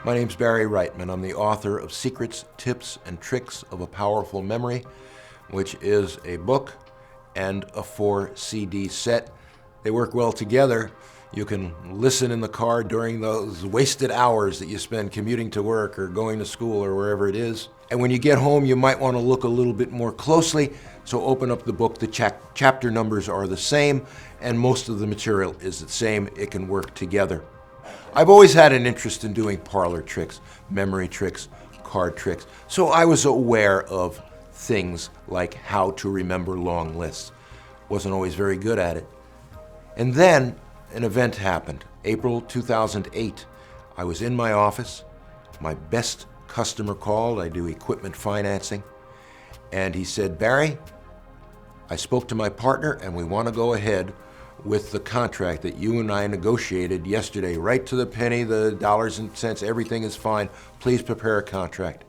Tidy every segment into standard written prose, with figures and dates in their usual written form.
My name's Barry Reitman. I'm the author of Secrets, Tips, and Tricks of a Powerful Memory, which is a book and a 4-CD set. They work well together. You can listen in the car during those wasted hours that you spend commuting to work or going to school or wherever it is. And when you get home, you might want to look a little bit more closely, so open up the book. The chapter numbers are the same, and most of the material is the same. It can work together. I've always had an interest in doing parlor tricks, memory tricks, card tricks, so I was aware of things like how to remember long lists. Wasn't always very good at it. And then an event happened. April 2008. I was in my office. My best customer called. I do equipment financing. And he said, "Barry, I spoke to my partner and we want to go ahead with the contract that you and I negotiated yesterday, right to the penny, the dollars and cents, everything is fine. Please prepare a contract."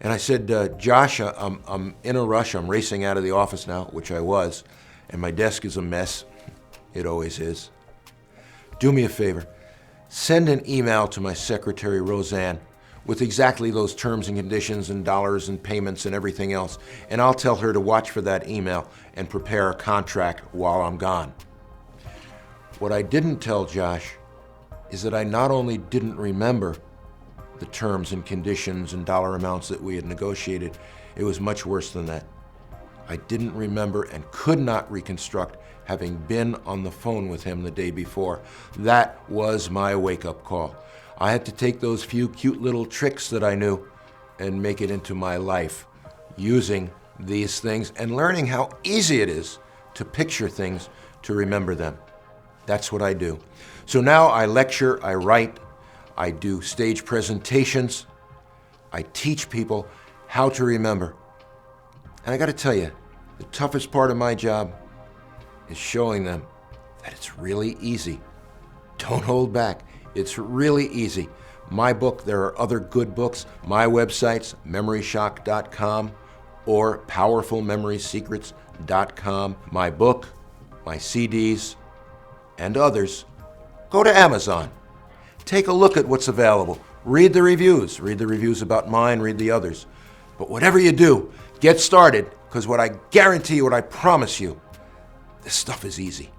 And I said, "Josh, I'm in a rush. I'm racing out of the office now," which I was, and my desk is a mess. It always is. Do me a favor. Send an email to my secretary, Roseanne, with exactly those terms and conditions and dollars and payments and everything else, and I'll tell her to watch for that email and prepare a contract while I'm gone. What I didn't tell Josh is that I not only didn't remember the terms and conditions and dollar amounts that we had negotiated, it was much worse than that. I didn't remember and could not reconstruct having been on the phone with him the day before. That was my wake-up call. I had to take those few cute little tricks that I knew and make it into my life using these things and learning how easy it is to picture things, to remember them. That's what I do. So now I lecture, I write, I do stage presentations, I teach people how to remember. And I got to tell you, the toughest part of my job is showing them that it's really easy. Don't hold back. It's really easy. My book, there are other good books. My website's memoryshock.com or powerfulmemorysecrets.com. My book, my CDs, and others. Go to Amazon. Take a look at what's available. Read the reviews. Read the reviews about mine, read the others. But whatever you do, get started, because what I guarantee you, what I promise you, this stuff is easy.